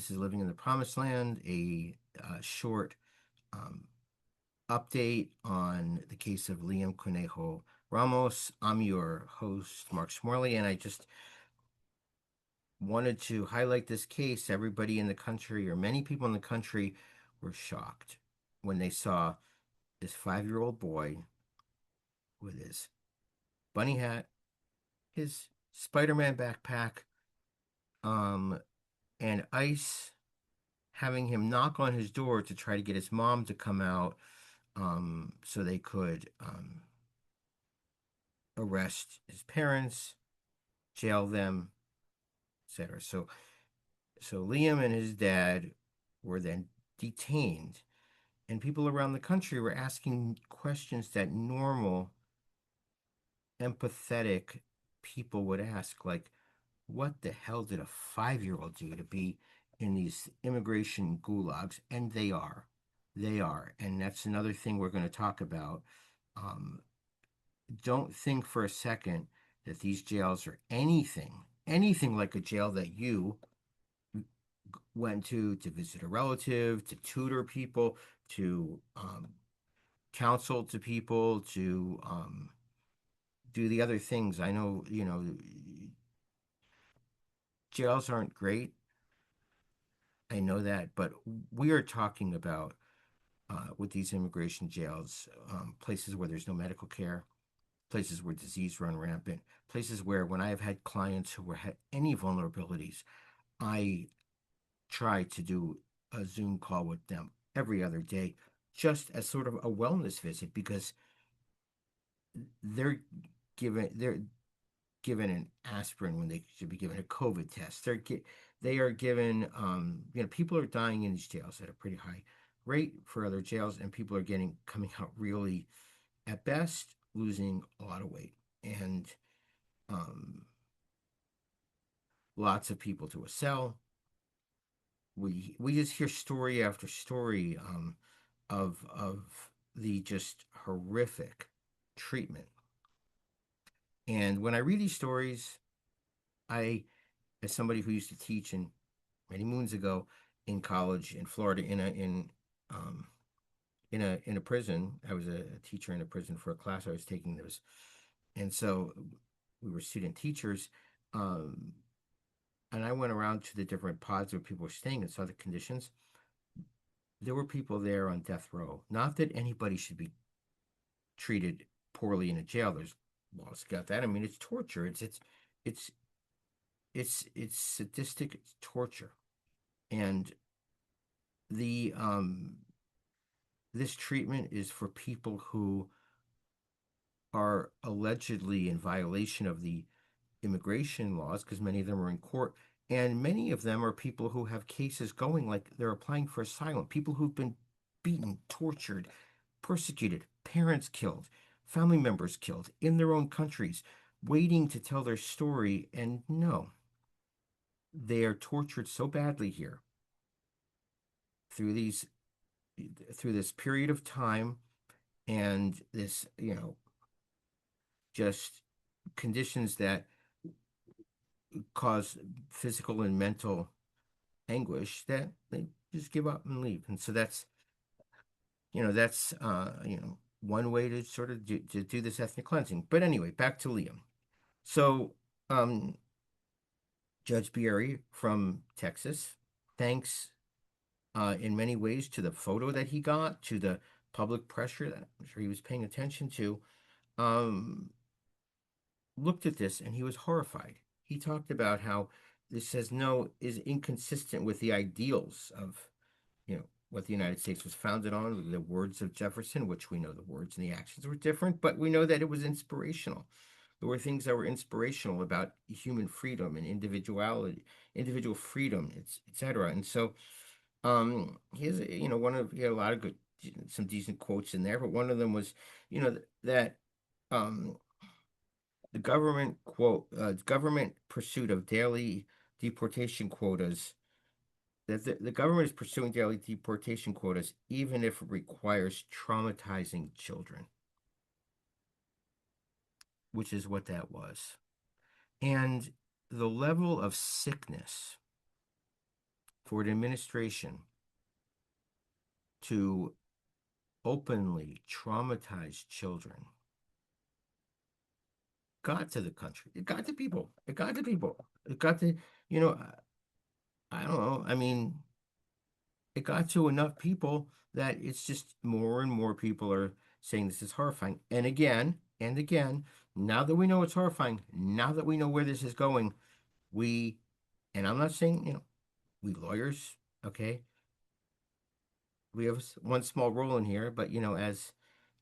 This is Living in the Promised Land, a short um, update on the case of Liam Conejo Ramos. I'm your host, Mark Shmueli, and I just wanted to highlight this case. Everybody in the country, or many people in the country, were shocked when they saw this 5-year-old boy with his bunny hat, his Spider-Man backpack, um, and ICE having him knock on his door to try to get his mom to come out so they could arrest his parents, jail them, etc. So Liam and his dad were then detained, and people around the country were asking questions that normal, empathetic people would ask, like, what the hell did a 5-year-old do to be in these immigration gulags? And they are. They are. And that's another thing we're going to talk about. Um, don't think for a second that these jails are anything like a jail that you went to visit a relative, to tutor people, to counsel to people, to do the other things. I know, jails aren't great. I know that, but we are talking about with these immigration jails, places where there's no medical care, places where disease run rampant, places where when I have had clients who had any vulnerabilities, I try to do a Zoom call with them every other day, just as sort of a wellness visit, because they're they're given an aspirin when they should be given a COVID test. They are given people are dying in these jails at a pretty high rate for other jails, and people are coming out really, at best, losing a lot of weight, and um, lots of people to a cell. We just hear story after story of the just horrific treatment. And when I read these stories, I, as somebody who used to teach in many moons ago in college in Florida, um, in a prison, I was a teacher in a prison for a class I was taking. Those, and so we were student teachers, um, and I went around to the different pods where people were staying and saw the conditions. There were people there on death row. Not that anybody should be treated poorly in a jail. There's laws got that. I mean, it's torture. It's it's sadistic. It's torture, and the this treatment is for people who are allegedly in violation of the immigration laws, because many of them are in court, and many of them are people who have cases going, like they're applying for asylum, people who've been beaten, tortured, persecuted, parents killed, family members killed in their own countries, waiting to tell their story. And no, they are tortured so badly here through these through this period of time, and this, just conditions that cause physical and mental anguish, that they just give up and leave. And so that's one way to sort of do this ethnic cleansing. But anyway, back to Liam. So um, Judge Bieri from Texas, thanks in many ways to the photo that he got, to the public pressure that I'm sure he was paying attention to, um, looked at this and he was horrified. He talked about how this is inconsistent with the ideals of, what the United States was founded on, the words of Jefferson, which we know the words and the actions were different, but we know that it was inspirational. There were things that were inspirational about human freedom and individuality, individual freedom, etc. And so, he has, he had a lot of good, some decent quotes in there, but one of them was, that um, the government pursuit of daily deportation quotas, that the government is pursuing daily deportation quotas, even if it requires traumatizing children, which is what that was. And the level of sickness for an administration to openly traumatize children got to the country. It got to people. It got to people. It got to, you know, I don't know. I mean, it got to enough people that it's just more and more people are saying this is horrifying. And again, now that we know it's horrifying, now that we know where this is going, we, and I'm not saying, we lawyers, okay, we have one small role in here, but as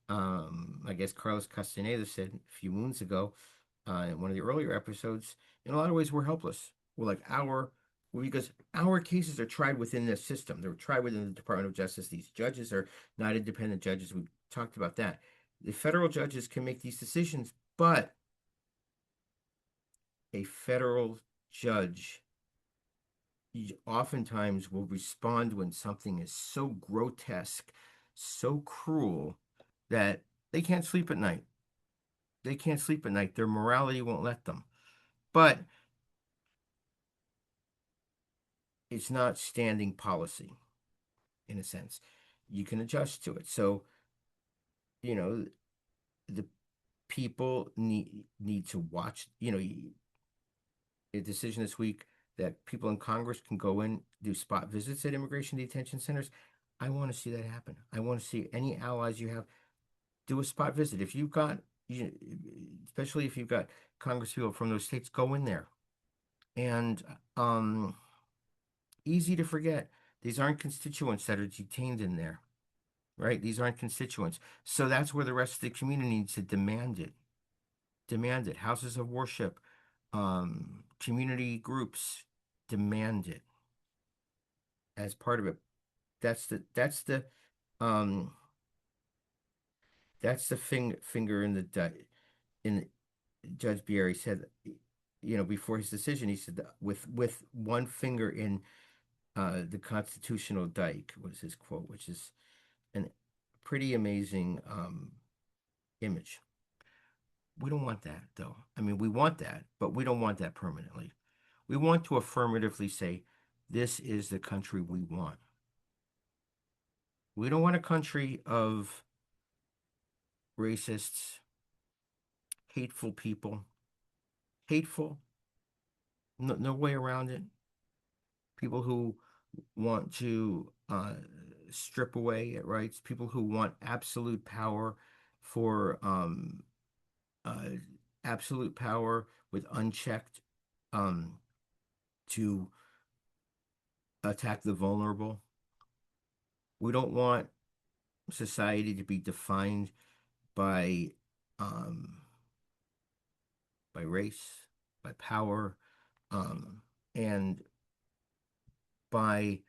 I guess Carlos Castaneda said a few moons ago, in one of the earlier episodes, in a lot of ways we're helpless. We're like because our cases are tried within this system. They're tried within the Department of Justice. These judges are not independent judges. We talked about that. The federal judges can make these decisions, but a federal judge oftentimes will respond when something is so grotesque, so cruel that they can't sleep at night. They can't sleep at night. Their morality won't let them. But it's not standing policy in a sense. You can adjust to it. So, you know, the people need to watch, a decision this week that people in Congress can go in, do spot visits at immigration detention centers. I want to see that happen. I want to see any allies you have do a spot visit. If you've got, especially if you've got Congress people from those states, go in there. And easy to forget, these aren't constituents that are detained in there, right? These aren't constituents. So that's where the rest of the community needs to demand it. Demand it. Houses of worship, community groups demand it as part of it. Um that's the finger in the in Judge Bieri said, before his decision, he said that with one finger in the constitutional dike was his quote, which is an pretty amazing image. We don't want that, though. I mean, we want that, but we don't want that permanently. We want to affirmatively say, this is the country we want. We don't want a country of racists, hateful people, hateful, no way around it. People who want to strip away at rights, people who want absolute power for uh, absolute power with unchecked um, to attack the vulnerable. We don't want society to be defined by um, by race, by power, and by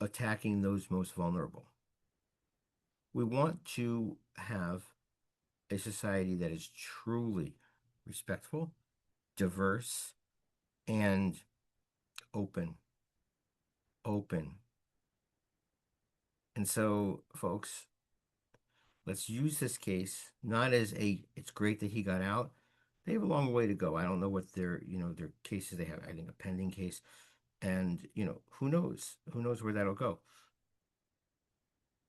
attacking those most vulnerable. We want to have a society that is truly respectful, diverse, and open. Open. And so, folks, let's use this case not as it's great that he got out. They have a long way to go. I don't know what their cases they have. I think a pending case. And, who knows? Who knows where that'll go?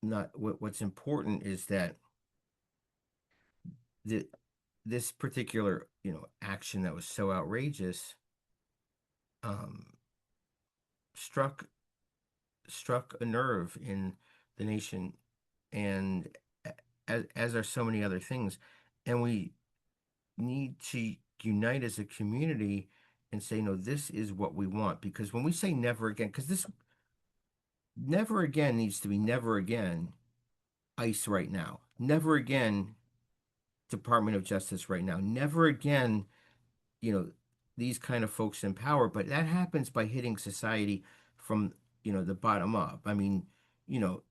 Not what's important is that the this particular, action that was so outrageous um struck struck a nerve in the nation, and as are so many other things. And we need to unite as a community and say, no, this is what we want. Because when we say never again, because this never again needs to be never again ICE right now, never again Department of Justice right now, never again, you know, these kind of folks in power. But that happens by hitting society from, the bottom up. I mean, you know,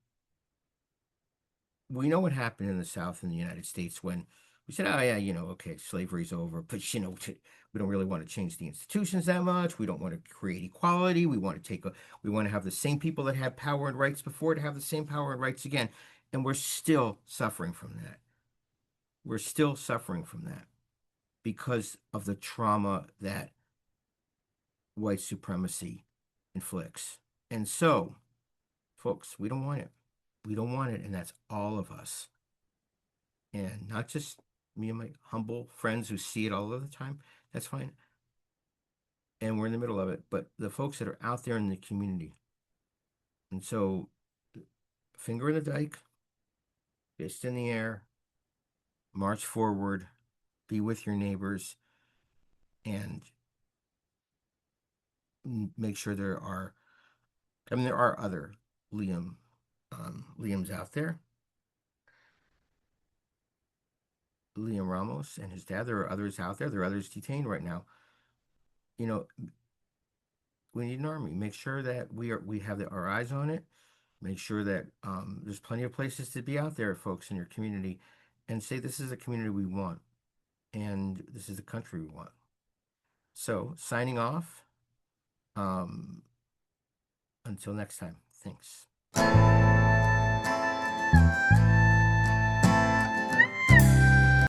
we know what happened in the South in the United States when we said, oh, yeah, okay, slavery's over, but, we don't really want to change the institutions that much. We don't want to create equality. We want to have the same people that had power and rights before to have the same power and rights again. And we're still suffering from that. We're still suffering from that because of the trauma that white supremacy inflicts. And so, folks, we don't want it. We don't want it, and that's all of us. And not just me and my humble friends who see it all of the time. That's fine. And we're in the middle of it, but the folks that are out there in the community. And so, finger in the dike, fist in the air, march forward, be with your neighbors, and make sure there are, I mean, there are other Liams out there. Liam Ramos and his dad. There are others out there. There are others detained right now. You know, we need an army. Make sure that we have our eyes on it. Make sure that there's plenty of places to be out there, folks, in your community, and say this is a community we want, and this is the country we want. So, signing off. Um, until next time. Thanks.